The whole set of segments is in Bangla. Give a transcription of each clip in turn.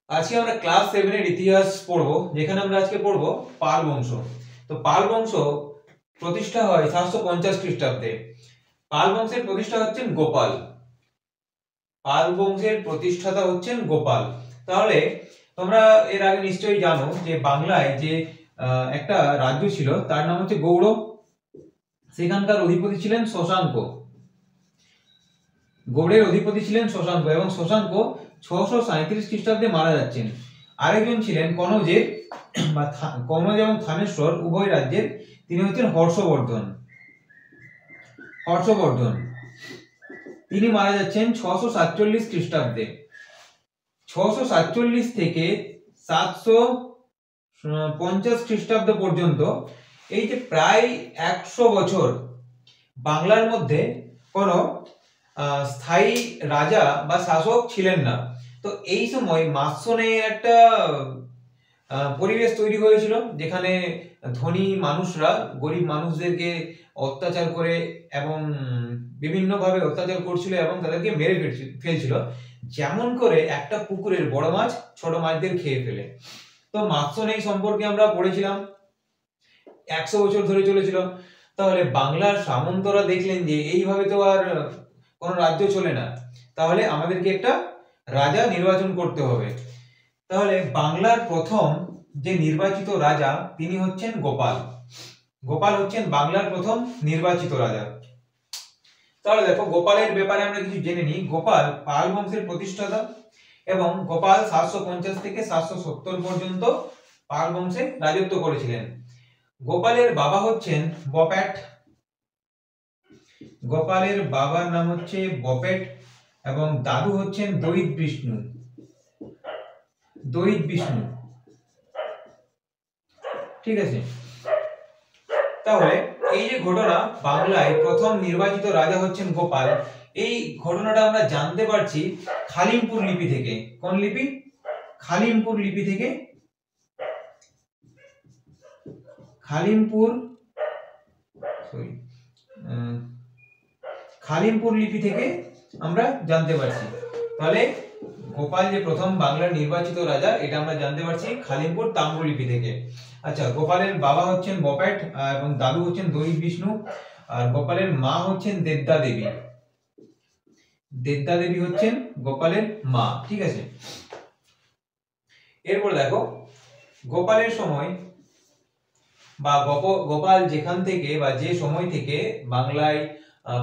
আজকে আমরা ক্লাস 7 এর ইতিহাস পড়বো, যেখানে আমরা আজকে পড়বো পাল বংশ। তো পাল বংশ প্রতিষ্ঠা হয় 750 খ্রিস্টাব্দে। পাল বংশের প্রতিষ্ঠা হচ্ছেন গোপাল। পাল বংশের প্রতিষ্ঠাতা হচ্ছেন গোপাল। তাহলে তোমরা এর আগে নিশ্চয়ই জানো যে বাংলায় যে একটা রাজ্য ছিল তার নাম হচ্ছে গৌড়। সেখানকার অধিপতি ছিলেন শশাঙ্ক। গৌড়ের অধিপতি ছিলেন শশাঙ্ক এবং শশাঙ্ক 637 খ্রিস্টাব্দে মারা যাচ্ছেন। আরেকজন ছিলেন কনৌজের বা কনৌজ এবং থানেশ্বর উভয় রাজ্যের, তিনি হচ্ছেন হর্ষবর্ধন। তিনি মারা যাচ্ছেন 647 খ্রিস্টাব্দে। 647 থেকে 750 খ্রিস্টাব্দ পর্যন্ত এই যে প্রায় 100 বছর বাংলার মধ্যে কোনো স্থায়ী রাজা বা শাসক ছিলেন না। তো এই সময় মাৎস্যনের একটা পরিবেশ তৈরি হয়েছিল, যেখানে ধনী মানুষরা গরিব মানুষদেরকে অত্যাচার করে এবং বিভিন্নভাবে অত্যাচার করছিল এবং তাদেরকে মেরে ফেলছিল, যেমন করে একটা পুকুরের বড় মাছ ছোট মাছদের খেয়ে ফেলে। তো মাৎস্যনেই সম্পর্কে আমরা পড়েছিলাম, 100 বছর ধরে চলেছিল। তাহলে বাংলার সামন্তরা দেখলেন যে এইভাবে তো আর কোন রাজ্য চলে না, তাহলে আমাদেরকে একটা রাজা নির্বাচন করতে হবে। তাহলে বাংলার প্রথম যে নির্বাচিত রাজা তিনি হচ্ছেন গোপাল। গোপাল হচ্ছেন বাংলার প্রথম নির্বাচিত রাজা। তাহলে দেখো গোপালের ব্যাপারে আমরা কিছু জেনে নিই। গোপাল পাল বংশের প্রতিষ্ঠাতা এবং গোপাল 750 থেকে 770 পর্যন্ত পাল বংশে রাজত্ব করেছিলেন। গোপালের বাবা হচ্ছেন বপ্যাট। গোপালের বাবার নাম হচ্ছে বপ্যাট এবং দাদু হচ্ছেন দৈত বিষ্ণু। ঠিক আছে। তাহলে এই যে ঘটনা, বাংলায় প্রথম নির্বাচিত রাজা হচ্ছেন গোপাল, এই ঘটনাটা আমরা জানতে পারছি খালিমপুর লিপি থেকে। কোন লিপি? খালিমপুর লিপি থেকে। খালিমপুর লিপি থেকে আমরা জানতে পারছি। তাহলে গোপাল যে প্রথম বাংলার নির্বাচিত রাজা, এটা আমরা জানতে পারছি খালিমপুর তাম্রলিপি থেকে। আচ্ছা, গোপালের বাবা হচ্ছেন বপ্যাট এবং দাদু হচ্ছেন দৈত বিষ্ণু, আর গোপালের মা হচ্ছেন দেবদা দেবী। দেবদা দেবী হচ্ছেন গোপালের মা। ঠিক আছে। এরপর দেখো গোপালের সময় বা গোপাল যেখান থেকে বা যে সময় থেকে বাংলায়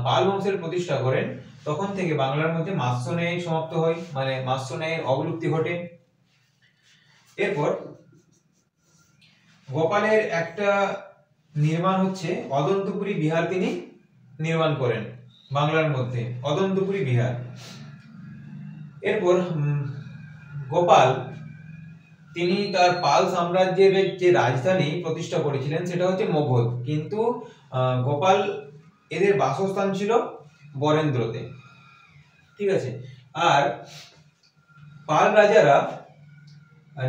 পাল বংশের প্রতিষ্ঠা করেন, তখন থেকে বাংলার মধ্যে মাৎস্য ন্যায় সমাপ্ত হয়, মানে মাৎস্য ন্যায়ের অবলুপ্তি ঘটে। এরপর গোপালের একটা নির্মাণ হচ্ছে অদন্তপুরী বিহার, তিনি নির্মাণ করেন বাংলার মধ্যে, অদন্তপুরী বিহার। এরপর গোপাল তিনি তার পাল সাম্রাজ্যের যে রাজধানী প্রতিষ্ঠা করেছিলেন সেটা হচ্ছে মগধ, কিন্তু গোপাল এদের বাসস্থান ছিল বরেন্দ্রতে। ঠিক আছে। আর পাল রাজারা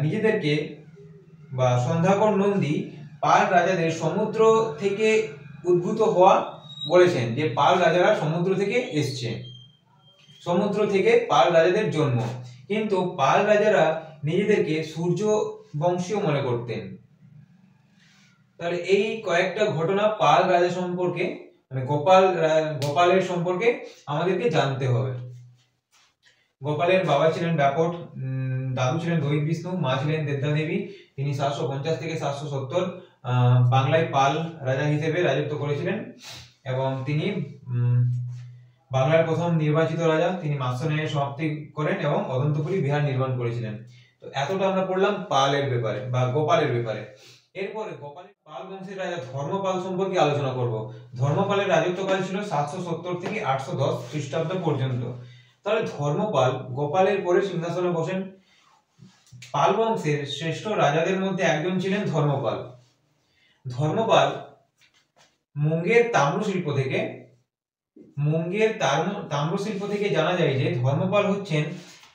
নিজেদেরকে বা সন্ধ্যাকর নন্দী পাল রাজাদের সমুদ্র থেকে উদ্ভূত হওয়া বলেছেন, যে পাল রাজারা সমুদ্র থেকে এসছে, সমুদ্র থেকে পাল রাজাদের জন্ম। কিন্তু পাল রাজারা নিজেদেরকে সূর্য বংশীয় মনে করতেন। তাহলে এই কয়েকটা ঘটনা পাল রাজা সম্পর্কে, মানে গোপালের সম্পর্কে আমাদেরকে জানতে হবে। গোপালের বাবা ছিলেন ব্যাপট, দাদু ছিলেন দৈত বিষ্ণু, মা ছিলেন দেবদা দেবী। তিনি 750 থেকে 770 বাংলায় পাল রাজা হিসেবে রাজত্ব করেছিলেন এবং তিনি বাংলার প্রথম নির্বাচিত রাজা। তিনি মাৎস্য ন্যায়ের সমাপ্তি করেন এবং অদন্তপুরী বিহার নির্মাণ করেছিলেন। তো এতটা আমরা পড়লাম পালের ব্যাপারে বা গোপালের ব্যাপারে। এরপরে গোপালের পাল বংশের রাজা ধর্মপাল সম্পর্কে আলোচনা করব। ধর্মপালের রাজত্বকাল ছিল 770 থেকে 810 খ্রিস্টাব্দ পর্যন্ত। তাহলে ধর্মপাল গোপালের পরে সিংহাসনে বসেন। পাল বংশের শ্রেষ্ঠ রাজাদের মধ্যে একজন ছিলেন ধর্মপাল। ধর্মপাল মুঙ্গের তাম্রশিল্প থেকে জানা যায় যে ধর্মপাল হচ্ছেন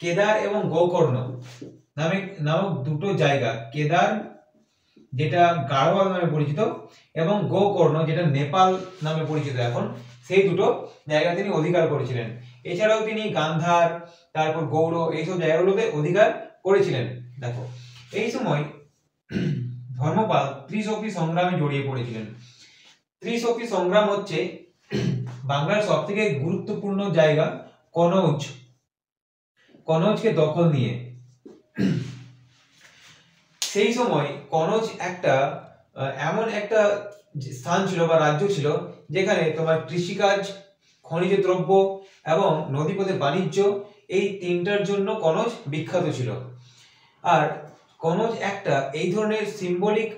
কেদার এবং গোকর্ণ নামক দুটো জায়গা, কেদার যেটা গাড়োয়াল নামে পরিচিত এবং গোকর্ণ যেটা নেপাল নামে পরিচিত এখন, সেই দুটো জায়গা তিনি অধিকার করেছিলেন। এছাড়াও তিনি গান্ধার, তারপর গৌড়, এইসব জায়গাগুলোতে অধিকার করেছিলেন। দেখো এই সময় ধর্মপাল ত্রিশক্তি সংগ্রামে জড়িয়ে পড়েছিলেন। ত্রিশক্তি সংগ্রাম হচ্ছে বাংলার সব থেকে গুরুত্বপূর্ণ জায়গা কনৌজকে দখল নিয়ে। সেই সময় কনৌজ একটা এমন একটা স্থান ছিল বা রাজ্য ছিল যেখানে তোমার কৃষিকাজ, খনিজ দ্রব্য এবং নদীপথে বাণিজ্য, এই তিনটার জন্য কনৌজ বিখ্যাত ছিল। আর কনৌজ একটা এই ধরনের সিম্বলিক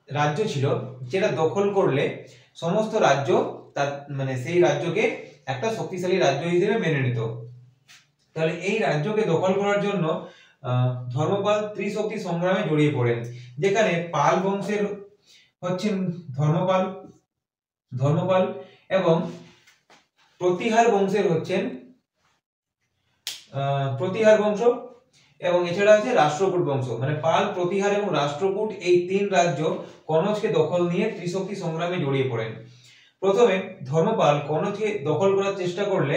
রাজ্য ছিল যেটা দখল করলে সমস্ত রাজ্য তার মানে সেই রাজ্যকে একটা শক্তিশালী রাজ্য হিসেবে মেনে নিত। তাহলে এই রাজ্যকে দখল করার জন্য ধর্মপাল ত্রিশক্তি সংগ্রামে জড়িয়ে পড়েন, যেখানে পাল বংশের হচ্ছেন ধর্মপাল এবং প্রতিহার বংশের হচ্ছেন প্রতিহার বংশ, এবং এছাড়া আছে রাষ্ট্রকূট বংশ। মানে পাল, প্রতিহার এবং রাষ্ট্রকূট এই তিন রাজ্য কনৌজকে দখল নিয়ে ত্রিশক্তি সংগ্রামে জড়িয়ে পড়েন। প্রথমে ধর্মপাল কনৌজকে দখল করার চেষ্টা করলে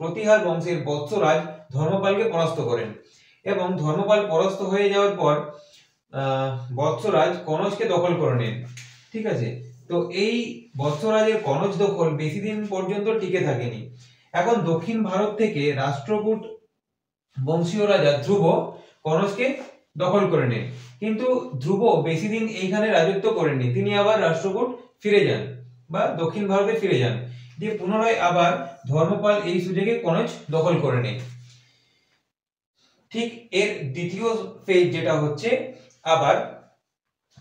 প্রতিহার বংশের বৎসরাজ ধর্মপালকে পরাস্ত করেন, এবং ধর্মপাল পরাস্ত হয়ে যাওয়ার পর বৎসরাজ কনৌজকে দখল করে নেন। ঠিক আছে, তো এই বৎসরাজের কনৌজ দখল বেশি দিন পর্যন্ত টিকে থাকেনি। এখন দক্ষিণ ভারত থেকে রাষ্ট্রকূট বংশীয় রাজা ধ্রুব কনৌজকে দখল করে নেন, কিন্তু ধ্রুব বেশি দিন এইখানে রাজত্ব করেননি। তিনি আবার রাষ্ট্রকূট ফিরে যান বা দক্ষিণ ভারতে ফিরে যান, দিয়ে পুনরায় আবার ধর্মপাল এই সুযোগে কনৌজ দখল করে নেয়। ঠিক এর দ্বিতীয় ফেজ যেটা হচ্ছে, আবার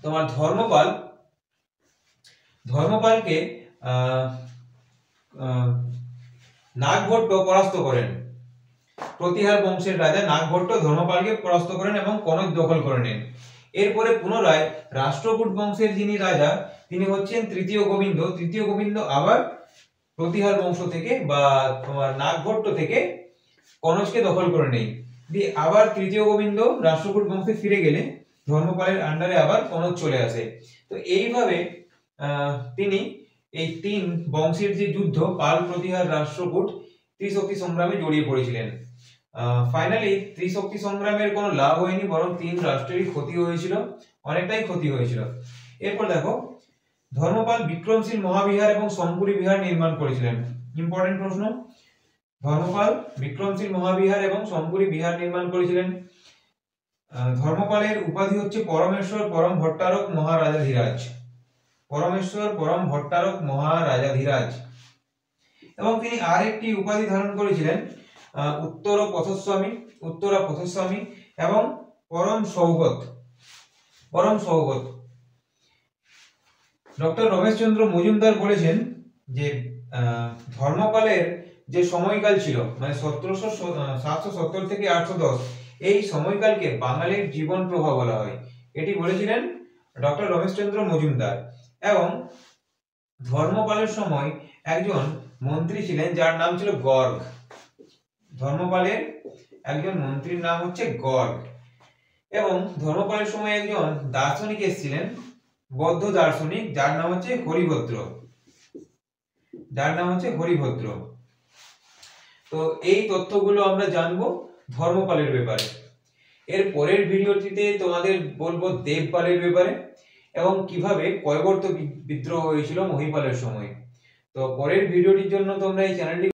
তোমার ধর্মপালকে নাগভট্ট পরাস্ত করেন। প্রতিহার বংশের রাজা নাগভট্ট ধর্মপালকে পরাস্ত করেন এবং কনৌজ দখল করে নেন। এরপরে পুনরায় রাষ্ট্রকূট বংশের যিনি রাজা তিনি হচ্ছেন তৃতীয় গোবিন্দ আবার প্রতিহার বংশ থেকে বা তোমার নাগভট্ট থেকে কনৌজকে দখল করে নেই, দিয়ে আবার তৃতীয় গোবিন্দ রাষ্ট্রকূট বংশে ফিরে গেলে ধর্মপালের আন্ডারে আবার কনৌজ চলে আসে। তো এইভাবে তিনি এই তিন বংশের যে যুদ্ধ পাল, প্রতিহার, রাষ্ট্রকূট ত্রিশক্তি সংগ্রামে জড়িয়ে পড়েছিলেন। ফাইনালি ত্রিশক্তি সংগ্রামের কোনো লাভ হয়নি, বরং তিন রাষ্ট্রেরই ক্ষতি হয়েছিল, অনেকটাই ক্ষতি হয়েছিল। এরপর দেখো ধর্মপাল বিক্রমশীল মহাবিহার এবং শঙ্কুরি বিহার নির্মাণ করেছিলেন। ইম্পর্টেন্ট প্রশ্ন, ধর্মপাল বিক্রমশীল মহাবিহার এবং শঙ্কুরি বিহার নির্মাণ করেছিলেন। ধর্মপালের উপাধি হচ্ছে পরমেশ্বর পরম ভট্টারক মহারাজাধিরাজ। এবং তিনি আরেকটি উপাধি ধারণ করেছিলেন উত্তরা পথস্বামী এবং পরম সৌগত। ডক্টর রমেশচন্দ্র মজুমদার বলেছেন যে ধর্মপালের যে সময়কাল ছিল মানে 770 থেকে 810, এই সময়কালকে বাঙালির জীবন প্রভা বলা হয়। এটি বলেছিলেন ডক্টর রমেশচন্দ্র মজুমদার। এবং ধর্মপালের সময় একজন মন্ত্রী ছিলেন যার নাম ছিল গর্গ। ধর্মপালের একজন মন্ত্রীর নাম হচ্ছে গর্গ। এবং ধর্মপালের সময় একজন দার্শনিক এসেছিলেন, বৌদ্ধ দার্শনিক, যার নাম হচ্ছে হরিভদ্র। তো এই তথ্যগুলো আমরা জানবো ধর্মপালের ব্যাপারে। এর পরের ভিডিওটিতে তোমাদের বলবো দেবপালের ব্যাপারে এবং কিভাবে কয়বর্ত বিদ্রোহ হয়েছিল মহিপালের সময়। তো পরের ভিডিওটির জন্য তোমরা এই চ্যানেলটি